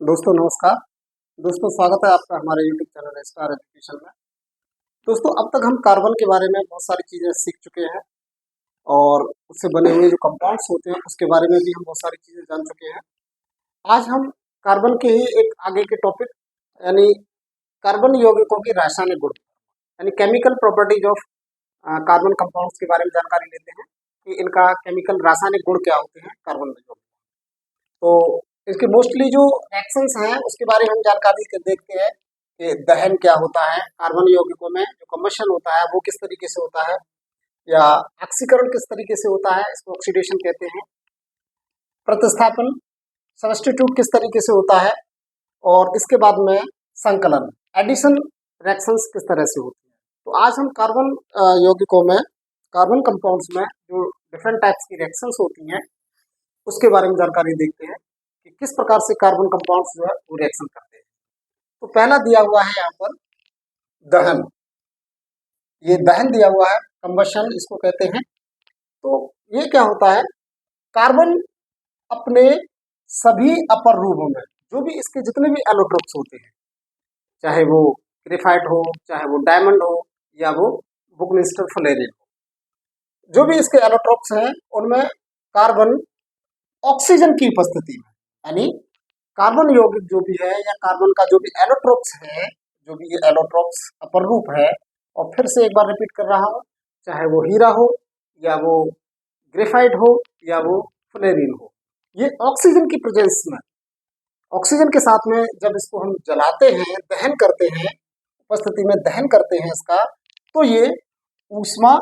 दोस्तों नमस्कार। दोस्तों स्वागत है आपका हमारे यूट्यूब चैनल स्टार एजुकेशन में। दोस्तों अब तक हम कार्बन के बारे में बहुत सारी चीज़ें सीख चुके हैं और उससे बने हुए जो कंपाउंड्स होते हैं उसके बारे में भी हम बहुत सारी चीज़ें जान चुके हैं। आज हम कार्बन के ही एक आगे के टॉपिक यानी कार्बन यौगिकों की रासायनिक गुण यानी chemical properties of carbon compounds के बारे में जानकारी लेते हैं कि इनका केमिकल रासायनिक गुण क्या होते हैं कार्बन यौगिक। तो इसके मोस्टली जो रिएक्शंस हैं उसके बारे में हम जानकारी देखते हैं कि दहन क्या होता है, कार्बन यौगिकों में जो कम्बशन होता है वो किस तरीके से होता है या ऑक्सीकरण किस तरीके से होता है, इसको ऑक्सीडेशन कहते हैं। प्रतिस्थापन सब्स्टिट्यूट किस तरीके से होता है और इसके बाद में संकलन एडिशन रिएक्शंस किस तरह से होती है। तो आज हम कार्बन यौगिकों में कार्बन कंपाउंड्स में जो डिफरेंट टाइप्स की रिएक्शंस होती हैं उसके बारे में जानकारी देखते हैं कि किस प्रकार से कार्बन कंपाउंड्स जो है वो रिएक्शन करते हैं। तो पहला दिया हुआ है यहाँ पर दहन, ये दहन दिया हुआ है, कंबशन इसको कहते हैं। तो ये क्या होता है, कार्बन अपने सभी अपर रूपों में जो भी इसके जितने भी एलोट्रोप्स होते हैं, चाहे वो ग्रेफाइट हो, चाहे वो डायमंड हो या वो बुकनिस्टर फ्लेरिन हो, जो भी इसके एलोट्रोप्स हैं उनमें कार्बन ऑक्सीजन की उपस्थिति में यानी कार्बन यौगिक जो भी है या कार्बन का जो भी एलोट्रोप्स है, जो भी ये एलोट्रोप्स अपर रूप है, और फिर से एक बार रिपीट कर रहा हूँ, चाहे वो हीरा हो या वो ग्रेफाइट हो या वो फ्लेरिन हो, ये ऑक्सीजन की प्रेजेंस में, ऑक्सीजन के साथ में जब इसको हम जलाते हैं, दहन करते हैं, उपस्थिति में दहन करते हैं इसका, तो ये ऊष्मा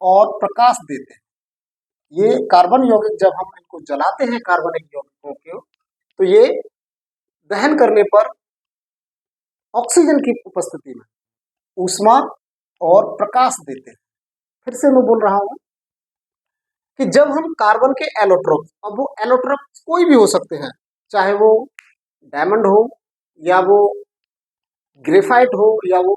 और प्रकाश देते हैं। ये कार्बन यौगिक जब हम इनको जलाते हैं कार्बनिक यौगिकों को, तो ये दहन करने पर ऑक्सीजन की उपस्थिति में ऊष्मा और प्रकाश देते हैं। फिर से मैं बोल रहा हूं कि जब हम कार्बन के एलोट्रोप, अब वो एलोट्रोप कोई भी हो सकते हैं, चाहे वो डायमंड हो या वो ग्रेफाइट हो या वो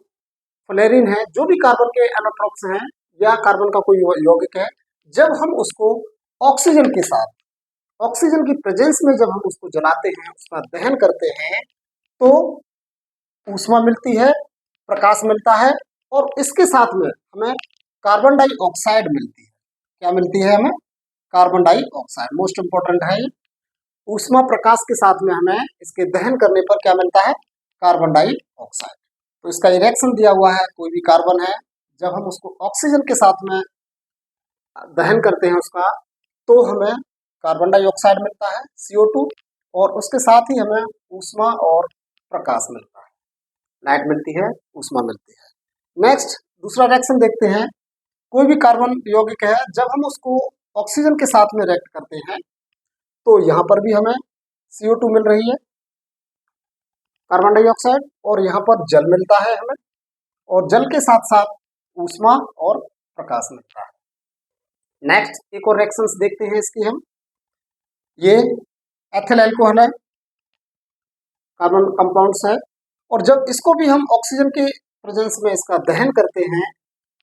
फ्लेरिन है, जो भी कार्बन के एलोट्रोप्स हैं या कार्बन का कोई यौगिक है, जब हम उसको ऑक्सीजन के साथ, ऑक्सीजन की प्रेजेंस में जब हम उसको जलाते हैं, उसका दहन करते हैं, तो ऊष्मा मिलती है, प्रकाश मिलता है और इसके साथ में हमें कार्बन डाइऑक्साइड मिलती है। क्या मिलती है हमें? कार्बन डाइऑक्साइड, मोस्ट इंपॉर्टेंट है। ऊष्मा प्रकाश के साथ में हमें इसके दहन करने पर क्या मिलता है? Carbon dioxide. तो इसका रिएक्शन दिया हुआ है, कोई भी कार्बन है, जब हम उसको ऑक्सीजन के साथ में दहन करते हैं उसका, तो हमें कार्बन डाइऑक्साइड मिलता है CO2, और उसके साथ ही हमें ऊष्मा और प्रकाश मिलता है, लाइट मिलती है, ऊष्मा मिलती है। नेक्स्ट दूसरा रिएक्शन देखते हैं। कोई भी कार्बन यौगिक है, जब हम उसको ऑक्सीजन के साथ में रिएक्ट करते हैं, तो यहाँ पर भी हमें CO2 मिल रही है, कार्बन डाइऑक्साइड, और यहाँ पर जल मिलता है हमें, और जल के साथ साथ ऊष्मा और प्रकाश मिलता है। नेक्स्ट एक और रिएक्शंस देखते हैं इसकी हम। ये एथिल अल्कोहल है, कार्बन कंपाउंड्स है, और जब इसको भी हम ऑक्सीजन के प्रेजेंस में इसका दहन करते हैं,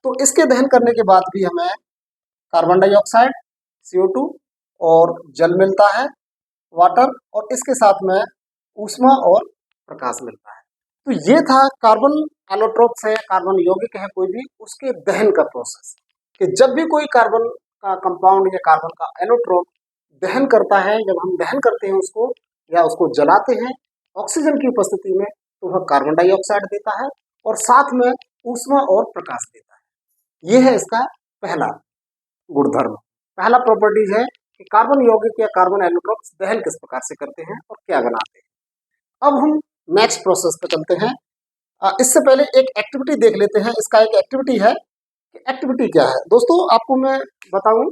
तो इसके दहन करने के बाद भी हमें कार्बन डाइऑक्साइड, CO2 और जल मिलता है, वाटर, और इसके साथ में ऊष्मा और प्रकाश मिलता है। तो ये था कार्बन एलोट्रोप्स है, कार्बन यौगिक है कोई भी, उसके दहन का प्रोसेस, कि जब भी कोई कार्बन का कंपाउंड या कार्बन का एलोट्रोप दहन करता है, जब हम दहन करते हैं उसको या उसको जलाते हैं ऑक्सीजन की उपस्थिति में, तो वह कार्बन डाइऑक्साइड देता है और साथ में ऊष्मा और प्रकाश देता है। यह है इसका पहला गुणधर्म, पहला प्रॉपर्टीज है कि कार्बन यौगिक या कार्बन एलोट्रोप्स दहन किस प्रकार से करते हैं और क्या बनाते हैं। अब हम नेक्स्ट प्रोसेस पर चलते हैं। इससे पहले एक एक्टिविटी देख लेते हैं। इसका एक एक्टिविटी है कि एक्टिविटी क्या है। दोस्तों आपको मैं बताऊं,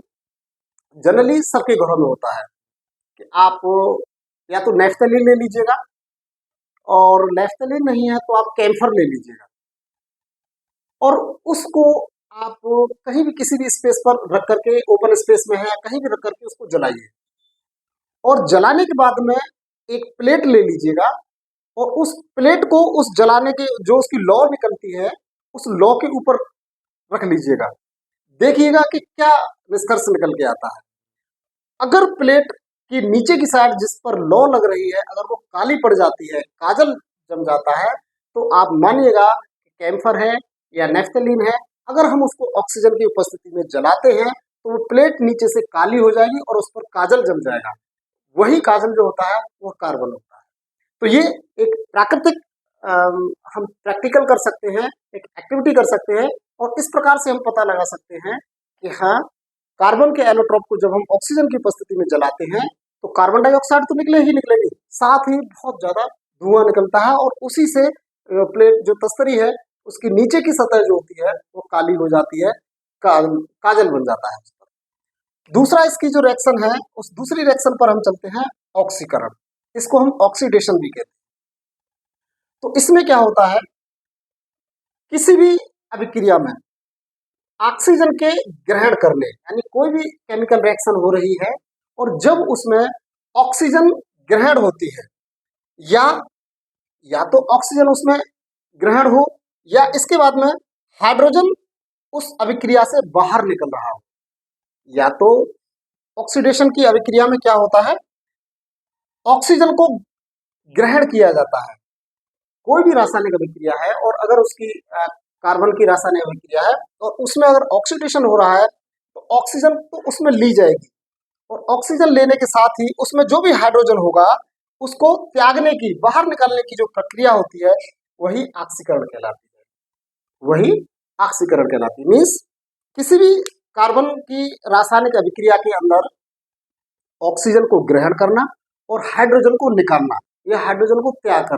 जनरली सबके घरों में होता है कि आप या तो नेफ्थलीन ले लीजिएगा, और नेफ्थलीन नहीं है तो आप कैम्फर ले लीजिएगा, और उसको आप कहीं भी किसी भी स्पेस पर रख करके, ओपन स्पेस में है या कहीं भी रख करके उसको जलाइए, और जलाने के बाद में एक प्लेट ले लीजिएगा, और उस प्लेट को उस जलाने के जो उसकी लौ निकलती है उस लौ के ऊपर रख लीजिएगा। देखिएगा कि क्या निष्कर्ष निकल के आता है। अगर प्लेट कि नीचे की साइड जिस पर लौ लग रही है अगर वो काली पड़ जाती है, काजल जम जाता है, तो आप मानिएगा कि कैम्फर है या नेफ्थलीन है, अगर हम उसको ऑक्सीजन की उपस्थिति में जलाते हैं तो वो प्लेट नीचे से काली हो जाएगी और उस पर काजल जम जाएगा। वही काजल जो होता है वो कार्बन होता है। तो ये एक प्राकृतिक हम प्रैक्टिकल कर सकते हैं, एक एक्टिविटी कर सकते हैं और इस प्रकार से हम पता लगा सकते हैं कि हाँ, कार्बन के एलोट्रोप को जब हम ऑक्सीजन की उपस्थिति में जलाते हैं तो कार्बन डाइऑक्साइड तो निकले ही निकलेगी, साथ ही बहुत ज्यादा धुआं निकलता है और उसी से प्लेट जो तस्तरी है उसकी नीचे की सतह जो होती है वो काली हो जाती है, काजल बन जाता है। दूसरा इसकी जो रिएक्शन है, उस दूसरी रिएक्शन पर हम चलते हैं, ऑक्सीकरण। इसको हम ऑक्सीडेशन भी कहते हैं। तो इसमें क्या होता है, किसी भी अभिक्रिया में ऑक्सीजन के ग्रहण करने यानी कोई भी केमिकल रिएक्शन हो रही है और जब उसमें ऑक्सीजन ग्रहण होती है या तो ऑक्सीजन उसमें ग्रहण हो या इसके बाद में हाइड्रोजन उस अभिक्रिया से बाहर निकल रहा हो, या तो ऑक्सीडेशन की अभिक्रिया में क्या होता है, ऑक्सीजन को ग्रहण किया जाता है। कोई भी रासायनिक अभिक्रिया है और अगर उसकी कार्बन की रासायनिक अभिक्रिया है और उसमें अगर ऑक्सीडेशन हो रहा है तो ऑक्सीजन तो उसमें ली जाएगी और ऑक्सीजन लेने के साथ ही उसमें जो भी हाइड्रोजन होगा उसको त्यागने की, बाहर निकालने की जो प्रक्रिया होती है वही ऑक्सीकरण कहलाती है। वही ऑक्सीकरण कहलाती है। मीन्स किसी भी कार्बन की रासायनिक अभिक्रिया के अंदर ऑक्सीजन को ग्रहण करना और हाइड्रोजन को निकालना या हाइड्रोजन को त्याग करना।